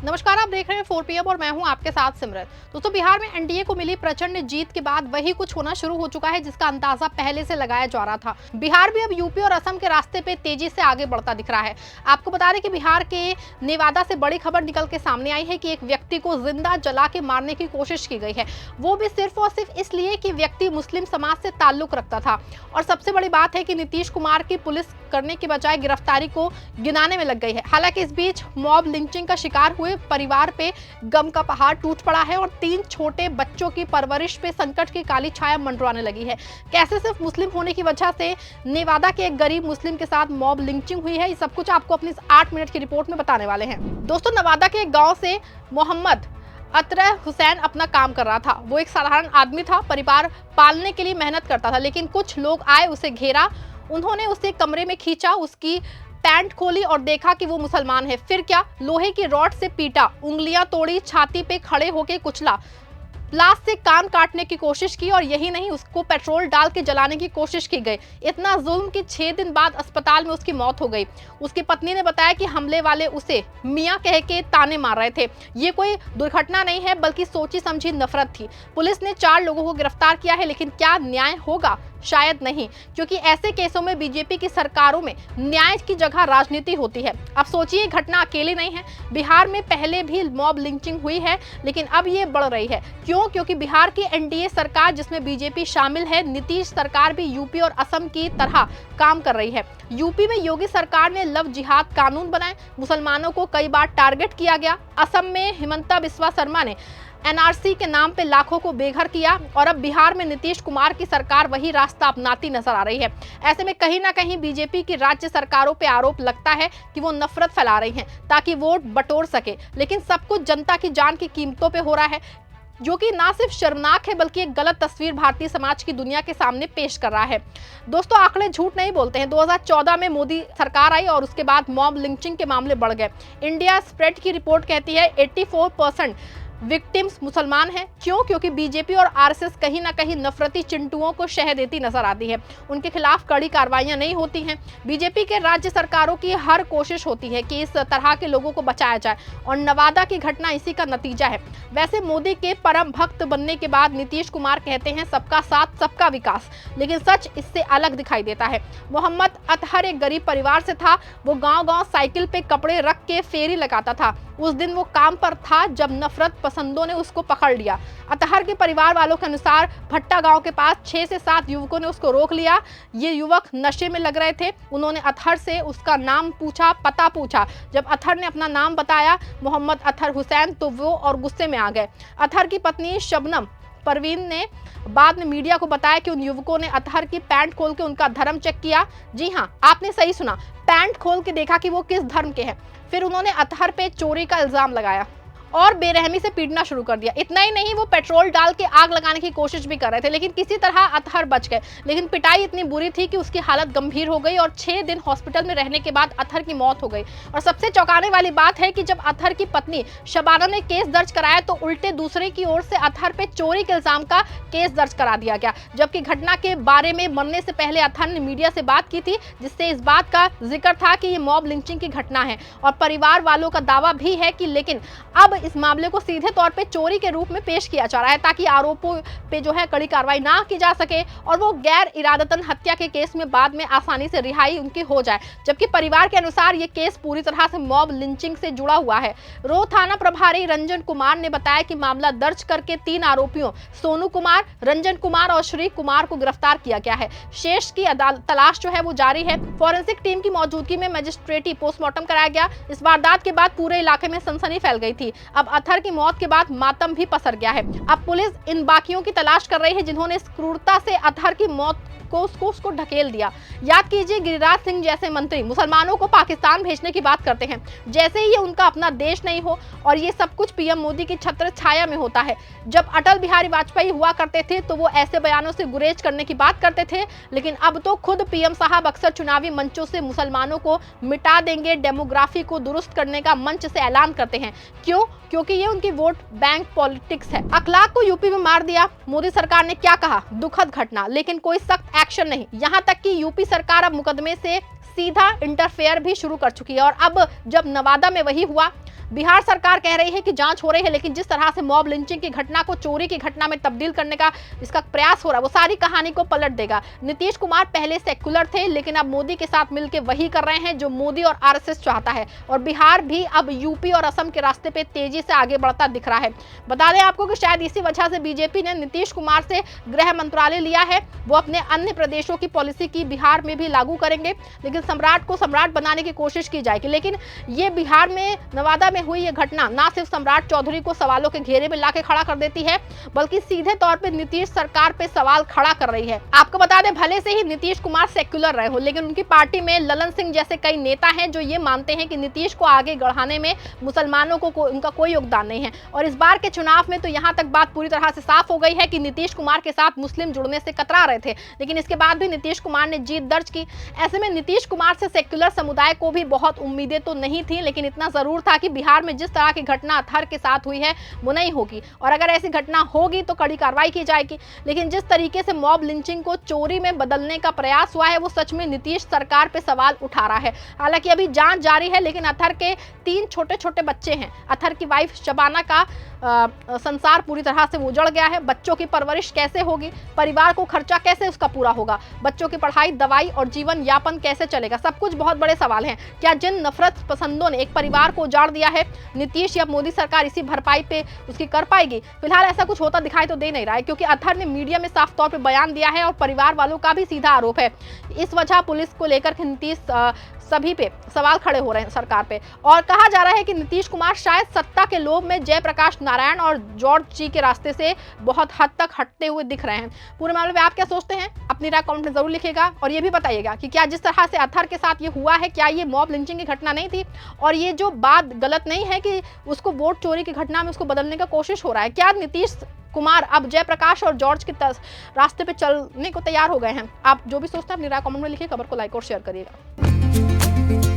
नमस्कार, आप देख रहे हैं 4 PM और मैं हूं आपके साथ सिमरत। दोस्तों, बिहार में एनडीए को मिली प्रचंड जीत के बाद वही कुछ होना शुरू हो चुका है जिसका अंदाजा पहले से लगाया जा रहा था। बिहार भी अब यूपी और असम के रास्ते पे तेजी से आगे बढ़ता दिख रहा है। आपको बता दें कि बिहार के नेवादा से बड़ी खबर निकल के सामने आई है कि एक व्यक्ति को जिंदा जला के मारने की कोशिश की गई है, वो भी सिर्फ और सिर्फ इसलिए कि व्यक्ति मुस्लिम समाज से ताल्लुक रखता था। और सबसे बड़ी बात है कि नीतीश कुमार की पुलिस करने की बजाय गिरफ्तारी को गिनाने में लग गई है। हालांकि इस बीच मॉब लिंचिंग का शिकार हुए परिवार पे गम का पहाड़ टूट पड़ा है और 3 छोटे बच्चों की परवरिश पे संकट की काली छाया मंडराने लगी है। कैसे सिर्फ मुस्लिम होने की वजह से नेवादा के एक गरीब मुस्लिम के साथ मॉब लिंचिंग हुई है, ये सब कुछ आपको अपनी 8 मिनट की रिपोर्ट में बताने वाले हैं। दोस्तों, नवादा के एक गांव से मोहम्मद अतरह हुसैन अपना काम कर रहा था। वो एक साधारण आदमी था, परिवार पालने के लिए मेहनत करता था, लेकिन कुछ लोग आए, उसे घेरा, उन्होंने उसे कमरे में खींचा, उसकी पैंट खोली और देखा कि वो मुसलमान है। फिर क्या, लोहे की रॉड से पीटा, उंगलियां तोड़ी, छाती पे खड़े होके कुचला, लाश से कान काटने की कोशिश की और यही नहीं, उसको पेट्रोल डाल के जलाने की कोशिश की गई। इतना जुल्म कि 6 दिन बाद अस्पताल में उसकी मौत हो गई। उसकी पत्नी ने बताया कि हमले वाले उसे मियां कह के ताने मार रहे थे। ये कोई दुर्घटना नहीं है बल्कि सोची समझी नफरत थी। पुलिस ने 4 लोगों को गिरफ्तार किया है, लेकिन क्या न्याय होगा? शायद नहीं, क्योंकि ऐसे केसों में बीजेपी की सरकारों में न्याय की जगह राजनीति होती है। अब सोचिए, घटना अकेली नहीं है। बिहार में पहले भी मॉब लिंचिंग हुई है, लेकिन अब ये बढ़ रही है। क्यों? क्योंकि बिहार की एनडीए सरकार, जिसमें बीजेपी शामिल है, नीतीश सरकार भी यूपी और असम की तरह काम कर रही है। यूपी में योगी सरकार ने लव जिहाद कानून बनाए, मुसलमानों को कई बार टारगेट किया गया। असम में हिमंता बिस्वा शर्मा ने एनआरसी के नाम पे लाखों को बेघर किया और अब बिहार में नीतीश कुमार की सरकार वही रास्ता अपनाती नजर आ रही है। ऐसे में कहीं ना कहीं बीजेपी की राज्य सरकारों पे आरोप लगता है कि वो नफरत फैला रही हैं ताकि वोट बटोर सके, लेकिन सब कुछ जनता की जान की कीमतों पे हो रहा है, जो कि ना सिर्फ शर्मनाक है बल्कि एक गलत तस्वीर भारतीय समाज की दुनिया के सामने पेश कर रहा है। दोस्तों, आंकड़े झूठ नहीं बोलते हैं। 2014 में मोदी सरकार आई और उसके बाद मॉब लिंचिंग के मामले बढ़ गए। इंडिया स्प्रेड की रिपोर्ट कहती है 84% विक्टिम्स मुसलमान हैं। क्यों? क्योंकि बीजेपी और आरएसएस कहीं ना कहीं नफरती चिंटुओं को शह देती नजर आती है। उनके खिलाफ कड़ी कार्रवाइयां नहीं होती हैं। बीजेपी के राज्य सरकारों की हर कोशिश होती है कि इस तरह के लोगों को बचाया जाए और नवादा की घटना इसी का नतीजा है। वैसे मोदी के परम भक्त बनने के बाद नीतीश कुमार कहते हैं सबका साथ सबका विकास, लेकिन सच इससे अलग दिखाई देता है। मोहम्मद अतहर एक गरीब परिवार से था। वो गांव-गांव साइकिल पे कपड़े रख के फेरी लगाता था। उस दिन वो काम पर था जब नफरत पसंदों ने उसको पकड़ लिया। अतहर के परिवार वालों के अनुसार भट्टा गांव के पास 6 से 7 युवकों ने उसको रोक लिया। ये युवक नशे में लग रहे थे। उन्होंने अतहर से उसका नाम पूछा, पता पूछा। जब अतहर ने अपना नाम बताया, मोहम्मद अतहर हुसैन, तो वो और गुस्से में आ गए। अतहर की पत्नी शबनम परवीन ने बाद में मीडिया को बताया कि उन युवकों ने अतहर की पैंट खोल के उनका धर्म चेक किया। जी हाँ, आपने सही सुना, पैंट खोल के देखा कि वो किस धर्म के हैं। फिर उन्होंने अतहर पे चोरी का इल्जाम लगाया और बेरहमी से पीटना शुरू कर दिया। इतना ही नहीं, वो पेट्रोल डाल के आग लगाने की कोशिश भी कर रहे थे, लेकिन किसी तरह अतहर बच गए। लेकिन पिटाई इतनी बुरी थी कि उसकी हालत गंभीर हो गई और 6 दिन हॉस्पिटल में रहने के बाद अतहर की मौत हो गई। और सबसे चौंकाने वाली बात है कि जब अतहर की पत्नी शबाना ने केस दर्ज कराया तो उल्टे दूसरे की ओर से अतहर पे चोरी के इल्जाम का केस दर्ज करा दिया गया, जबकि घटना के बारे में मरने से पहले अतहर ने मीडिया से बात की थी, जिससे इस बात का जिक्र था कि ये मॉब लिंचिंग की घटना है। और परिवार वालों का दावा भी है कि लेकिन अब इस मामले को सीधे तौर पे चोरी के रूप में पेश किया जा रहा है ताकि आरोपों पे जो है कड़ी कार्रवाई ना की जा सके और वो गैर इरादतन हत्या के केस में बाद में आसानी से रिहाई उनकी हो जाए। जबकि परिवार के अनुसार ये केस पूरी तरह से मॉब लिंचिंग से जुड़ा हुआ है। रोह थाना प्रभारी रंजन कुमार ने बताया कि मामला दर्ज करके 3 आरोपियों सोनू कुमार, रंजन कुमार और श्री कुमार को गिरफ्तार किया गया है। शेष की तलाश जो है वो जारी है। फॉरेंसिक टीम की मौजूदगी में मजिस्ट्रेटी पोस्टमार्टम कराया गया। इस वारदात के बाद पूरे इलाके में सनसनी फैल गई थी। अब अतहर की मौत के बाद मातम भी पसर गया है। अब पुलिस इन बाकियों की तलाश कर रही है जिन्होंने इस क्रूरता से अतहर की मौत को उसको ढकेल दिया। याद कीजिए, गिरिराज सिंह जैसे मंत्री मुसलमानों को पाकिस्तान भेजने की बात करते हैं, जैसे ही ये उनका अपना देश नहीं हो, और ये सब कुछ पीएम मोदी की छत्र छाया में होता है। जब अटल बिहारी वाजपेयी हुआ करते थे तो वो ऐसे बयानों से गुरेज करने की बात करते थे, लेकिन अब तो खुद पीएम साहब अक्सर चुनावी मंचों से मुसलमानों को मिटा देंगे, डेमोग्राफी को दुरुस्त करने का मंच से ऐलान करते हैं। क्यों? क्योंकि ये उनकी वोट बैंक पॉलिटिक्स है। अखलाक को यूपी में मार दिया। मोदी सरकार ने क्या कहा? दुखद घटना, लेकिन कोई सख्त एक्शन नहीं। यहाँ तक कि यूपी सरकार अब मुकदमे से सीधा इंटरफेयर भी शुरू कर चुकी है। और अब जब नवादा में वही हुआ बिहार सरकार कह रही है कि जांच हो रही है, लेकिन जिस तरह से मॉब लिंचिंग की घटना को चोरी की घटना में तब्दील करने का इसका प्रयास हो रहा है, वो सारी कहानी को पलट देगा। नीतीश कुमार पहले सेक्युलर थे, लेकिन अब मोदी के साथ मिलकर वही कर रहे हैं जो मोदी और आरएसएस चाहता है, और बिहार भी अब यूपी और असम के रास्ते पे तेजी से आगे बढ़ता दिख रहा है। बता दें आपको कि शायद इसी वजह से बीजेपी ने नीतीश कुमार से गृह मंत्रालय लिया है। वो अपने अन्य प्रदेशों की पॉलिसी की बिहार में भी लागू करेंगे, लेकिन सम्राट को सम्राट बनाने की कोशिश की जाएगी। लेकिन ये बिहार में नवादा में हुई ये घटना ना सिर्फ सम्राट चौधरी को सवालों के घेरे में लाके खड़ा कर देती है, बल्कि सीधे तौर पे नीतीश सरकार पे सवाल खड़ा कर रही है। आपको बता दें, भले से ही नीतीश कुमार सेक्युलर रहे हो, लेकिन उनकी पार्टी में ललन सिंह जैसे कई नेता हैं जो ये मानते हैं कि नीतीश को आगे बढ़ाने में मुसलमानों को उनका कोई योगदान नहीं है। और इस बार के चुनाव में तो यहाँ तक बात पूरी तरह से साफ हो गई है कि नीतीश कुमार के साथ मुस्लिम जुड़ने से कतरा रहे थे, लेकिन इसके बाद भी नीतीश कुमार ने जीत दर्ज की। ऐसे में नीतीश कुमार से सेक्युलर समुदाय को भी बहुत उम्मीदें तो नहीं थी, लेकिन इतना जरूर था कि बिहार में जिस तरह की घटना अतहर के साथ हुई है वो नहीं होगी, और अगर ऐसी घटना होगी तो कड़ी कार्रवाई की जाएगी। लेकिन जिस तरीके से मॉब लिंचिंग को चोरी में बदलने का प्रयास हुआ है, वो सच में नीतीश सरकार पे सवाल उठा रहा है। हालांकि अभी जांच जारी है, लेकिन अतहर के 3 छोटे छोटे बच्चे हैं। अतहर की वाइफ शबाना का संसार पूरी तरह से उजड़ गया है। बच्चों की परवरिश कैसे होगी, परिवार को खर्चा कैसे उसका पूरा होगा, बच्चों की पढ़ाई, दवाई और जीवन यापन कैसे चलेगा, सब कुछ बहुत बड़े सवाल हैं। क्या जिन नफरत पसंदों ने एक परिवार को उजाड़ दिया है, नीतीश या मोदी सरकार इसी भरपाई पे उसकी कर पाएगी? फिलहाल ऐसा कुछ होता दिखाई तो दे नहीं रहा है, क्योंकि अतहर ने मीडिया में साफ तौर पर बयान दिया है और परिवार वालों का भी सीधा आरोप है। इस वजह पुलिस को लेकर के नीतीश सभी पे सवाल खड़े हो रहे हैं सरकार पे, और कहा जा रहा है कि नीतीश कुमार शायद सत्ता के लोभ में जयप्रकाश नारायण और जॉर्ज जी के रास्ते से बहुत हद तक हटते हुए दिख रहे हैं। पूरे मामले में आप क्या सोचते हैं? अपनी राय कमेंट में जरूर लिखिएगा, और ये भी बताइएगा कि क्या जिस तरह से अतहर के साथ ये हुआ है, क्या ये मॉब लिंचिंग की घटना नहीं थी, और ये जो बात गलत नहीं है कि उसको वोट चोरी की घटना में उसको बदलने का कोशिश हो रहा है। क्या नीतीश कुमार अब जयप्रकाश और जॉर्ज के रास्ते पे चलने को तैयार हो गए हैं? आप जो भी सोचते हैं अपनी राय कमेंट में लिखिए, खबर को लाइक और शेयर करिएगा।